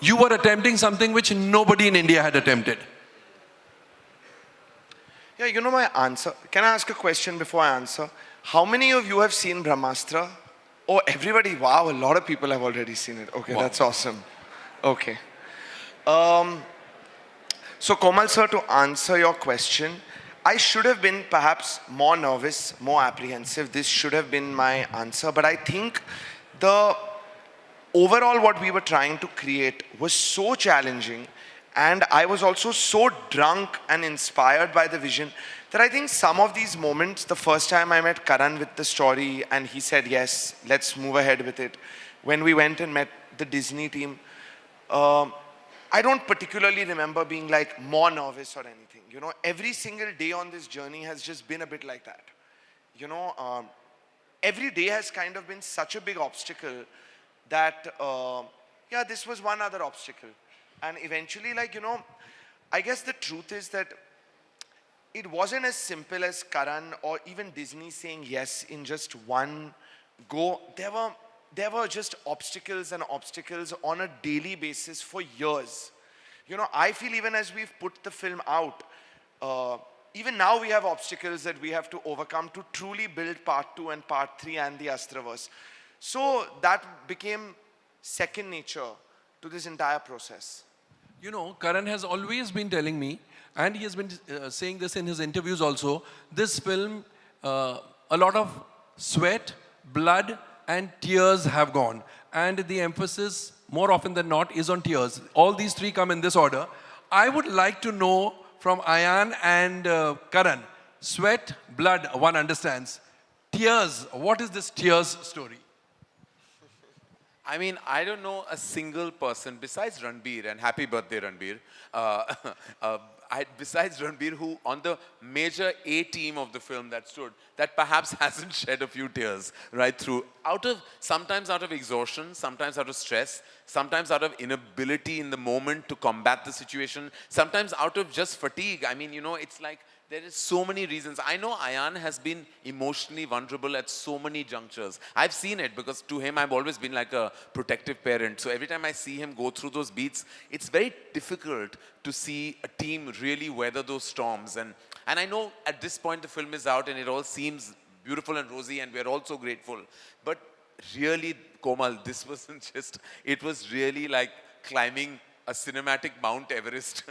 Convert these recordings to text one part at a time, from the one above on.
you were attempting something which nobody in India had attempted. Yeah, you know my answer. Can I ask a question before I answer? How many of you have seen Brahmastra? Oh, everybody. Wow, a lot of people have already seen it. Okay, Wow. that's awesome. Okay. So Komal sir, to answer your question, I should have been perhaps more nervous, more apprehensive. This should have been my answer. But I think the overall what we were trying to create was so challenging, and I was also so drunk and inspired by the vision that I think some of these moments, the first time I met Karan with the story and he said, yes, let's move ahead with it. When we went and met the Disney team, I don't particularly remember being like more nervous or anything. You know, every single day on this journey has just been a bit like that. You know, every day has kind of been such a big obstacle that, yeah, this was one other obstacle. And eventually, like, you know, I guess the truth is that it wasn't as simple as Karan or even Disney saying yes in just one go. There were just obstacles and obstacles on a daily basis for years. You know, I feel even as we've put the film out, even now we have obstacles that we have to overcome to truly build part 2 and part 3 and the Astraverse. So that became second nature to this entire process. You know, Karan has always been telling me, and he has been saying this in his interviews also, this film, a lot of sweat, blood, and tears have gone. And the emphasis, more often than not, is on tears. All these three come in this order. I would like to know from Ayan and Karan, sweat, blood, one understands. Tears, what is this tears story? I mean, I don't know a single person besides Ranbir, and happy birthday Ranbir, besides Ranbir, who on the major A team of the film that stood, that perhaps hasn't shed a few tears right through, sometimes out of exhaustion, sometimes out of stress, sometimes out of inability in the moment to combat the situation, sometimes out of just fatigue. I mean, you know, it's like, there is so many reasons. I know Ayan has been emotionally vulnerable at so many junctures. I've seen it because to him, I've always been like a protective parent. So every time I see him go through those beats, it's very difficult to see a team really weather those storms. And I know at this point the film is out and it all seems beautiful and rosy and we're all so grateful. But really, Komal, this wasn't just, it was really like climbing a cinematic Mount Everest,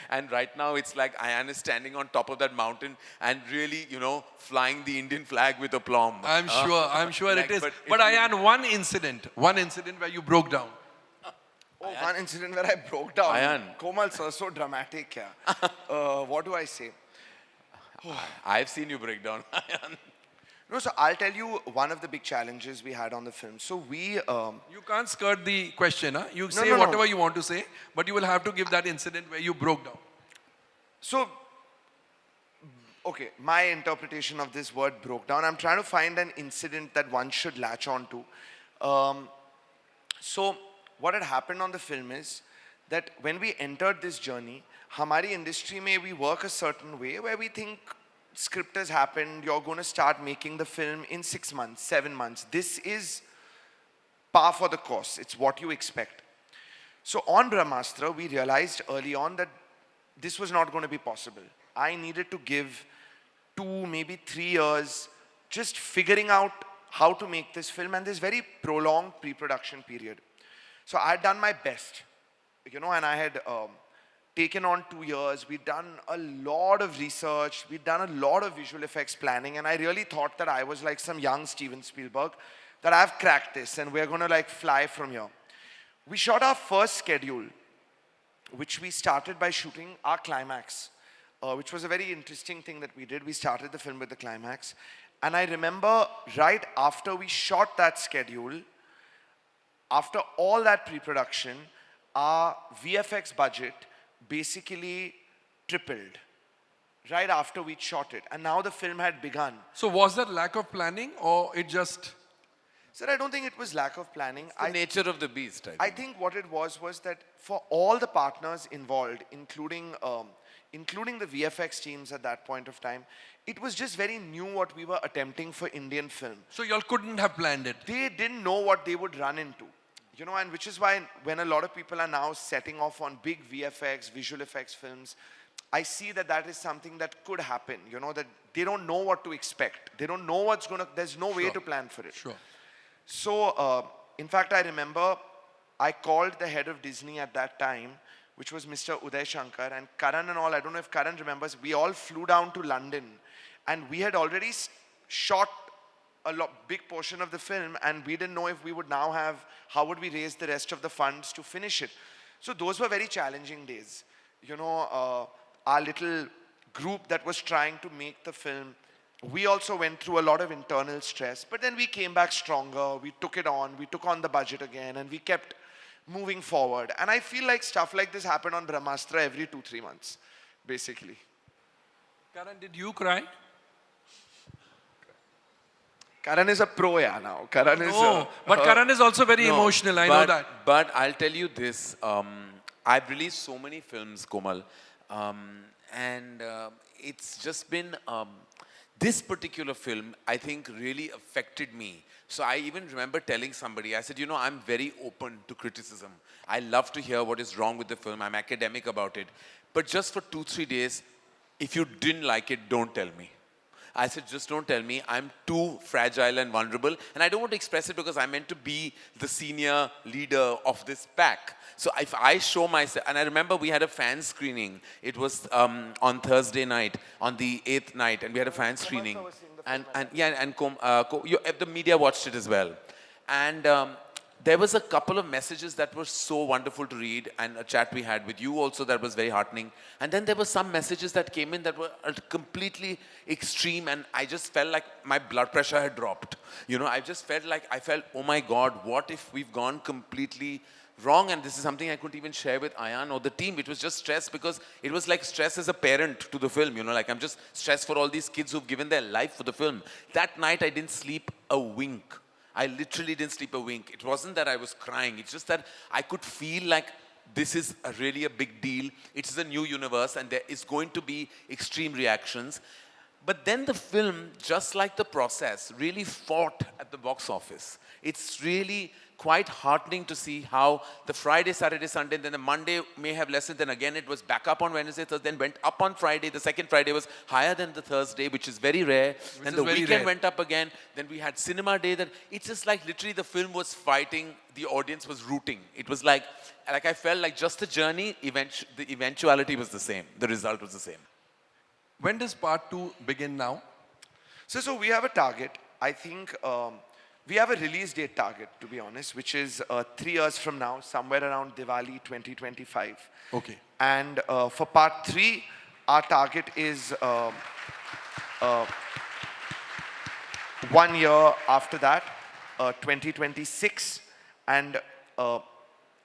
and right now it's like Ayan is standing on top of that mountain and really, you know, flying the Indian flag with aplomb. I'm sure like, it is. but Ayan, one incident where you broke down. Oh, Ayan. One incident where I broke down. Ayan. Komal sir, so dramatic, yeah. What do I say? I've seen you break down, Ayan. No, so I'll tell you one of the big challenges we had on the film. So we... You can't skirt the question, huh? You say no, whatever you want to say, but you will have to give that incident where you broke down. So, okay, my interpretation of this word broke down. I'm trying to find an incident that one should latch on to. So, what had happened on the film is that when we entered this journey, Hamari industry mein we work a certain way where we think script has happened, you're going to start making the film in 6 months, 7 months. This is par for the course. It's what you expect. So on Brahmastra, we realized early on that this was not going to be possible. I needed to give 2, maybe 3 years just figuring out how to make this film and this very prolonged pre-production period. So I had done my best, you know, and I had taken on 2 years. We'd done a lot of research. We'd done a lot of visual effects planning. And I really thought that I was like some young Steven Spielberg, that I've cracked this and we're going to like fly from here. We shot our first schedule, which we started by shooting our climax, which was a very interesting thing that we did. We started the film with the climax. And I remember right after we shot that schedule, after all that pre-production, our VFX budget basically tripled right after we shot it. And now the film had begun. So was that lack of planning or it just... Sir, I don't think it was lack of planning. The nature of the beast, I think what it was that for all the partners involved, including the VFX teams at that point of time, it was just very new what we were attempting for Indian film. So y'all couldn't have planned it? They didn't know what they would run into. You know, and which is why when a lot of people are now setting off on big VFX, visual effects films, I see that that is something that could happen, you know, that they don't know what to expect. They don't know what's going to, there's no way Sure. to plan for it. Sure. So, in fact, I remember I called the head of Disney at that time, which was Mr. Uday Shankar, and Karan and all, I don't know if Karan remembers, we all flew down to London, and we had already shot a big portion of the film, and we didn't know if we would now have, how would we raise the rest of the funds to finish it. So those were very challenging days. You know, our little group that was trying to make the film, we also went through a lot of internal stress, but then we came back stronger, we took it on, we took on the budget again, and we kept moving forward. And I feel like stuff like this happened on Brahmastra every 2-3 months, basically. Karan, did you cry? Karan is a pro, yeah, now. Karan is No, but Karan is also very No, emotional, I know that. But I'll tell you this, I've released so many films, Komal, and it's just been, this particular film, I think, really affected me. So I even remember telling somebody, I said, you know, I'm very open to criticism. I love to hear what is wrong with the film. I'm academic about it. But just for 2-3 days, if you didn't like it, don't tell me. I said, just don't tell me. I'm too fragile and vulnerable. And I don't want to express it because I'm meant to be the senior leader of this pack. So if I show myself, and I remember we had a fan screening. It was on Thursday night, on the 8th night, and we had a fan screening. And the media watched it as well. And there was a couple of messages that were so wonderful to read, and a chat we had with you also that was very heartening. And then there were some messages that came in that were completely extreme, and I just felt like my blood pressure had dropped. You know, I just felt like, oh my God, what if we've gone completely wrong? And this is something I couldn't even share with Ayan or the team. It was just stress, because it was like stress as a parent to the film. You know, like I'm just stressed for all these kids who've given their life for the film. That night I didn't sleep a wink. I literally didn't sleep a wink. It wasn't that I was crying. It's just that I could feel like this is really a big deal. It's a new universe, and there is going to be extreme reactions. But then the film, just like the process, really fought at the box office. It's really quite heartening to see how the Friday, Saturday, Sunday, then the Monday may have lessened, then again it was back up on Wednesday, Thursday, then went up on Friday. The second Friday was higher than the Thursday, which is very rare. And the weekend went up again. Then we had cinema day. Then it's just like literally the film was fighting, the audience was rooting. It was like I felt like just the journey, the eventuality was the same. The result was the same. When does part 2 begin now? So we have a target. I think we have a release date target, to be honest, which is 3 years from now, somewhere around Diwali 2025. Okay. And for part 3, our target is 1 year after that, 2026. And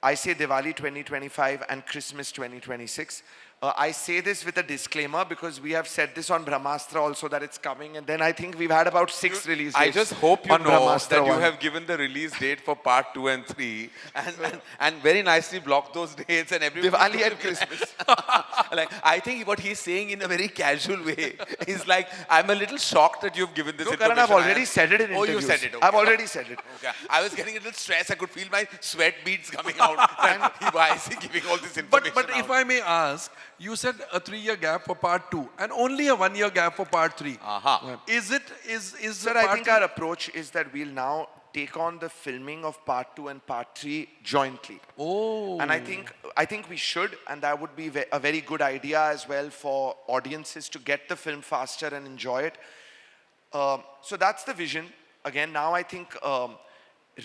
I say Diwali 2025 and Christmas 2026. I say this with a disclaimer because we have said this on Brahmastra also that it's coming, and then I think we've had about 6 release dates. I just hope you on know Brahmastra that you 1. have given the release date for part 2 and 3 and very nicely blocked those dates and everything. Diwali and Christmas. Like, I think what he's saying in a very casual way is like, I'm a little shocked that you've given this No, information. Karan, I've already said it in Oh, interviews. you said it. Okay. I've already said it. Okay. I was getting a little stressed. I could feel my sweat beads coming out. Why is he giving all this information But if out? I may ask, you said a 3-year gap for part 2 and only a 1-year gap for part 3. Aha. Is Sir, the I part think 2 our approach is that we'll now take on the filming of part 2 and part 3 jointly. Oh. And I think we should, and that would be a very good idea as well for audiences to get the film faster and enjoy it. So that's the vision. Again, now I think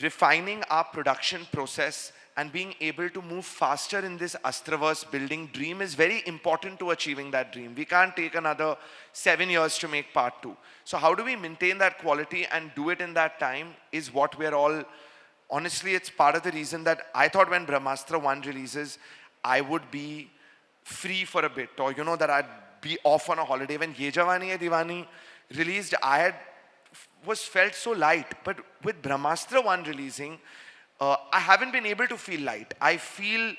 refining our production process and being able to move faster in this Astraverse building dream is very important to achieving that dream. We can't take another 7 years to make part 2. So how do we maintain that quality and do it in that time is what we're all, honestly, it's part of the reason that I thought when Brahmastra 1 releases, I would be free for a bit, or you know, that I'd be off on a holiday. When Ye Jawani Hai Diwani released, I was felt so light. But with Brahmastra 1 releasing, I haven't been able to feel light. I feel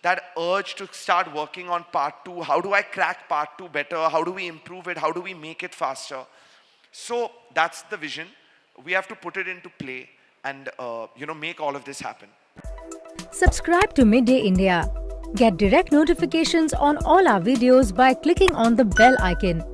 that urge to start working on part 2. How do I crack part 2 better? How do we improve it? How do we make it faster? So that's the vision. We have to put it into play and make all of this happen. Subscribe to Midday India. Get direct notifications on all our videos by clicking on the bell icon.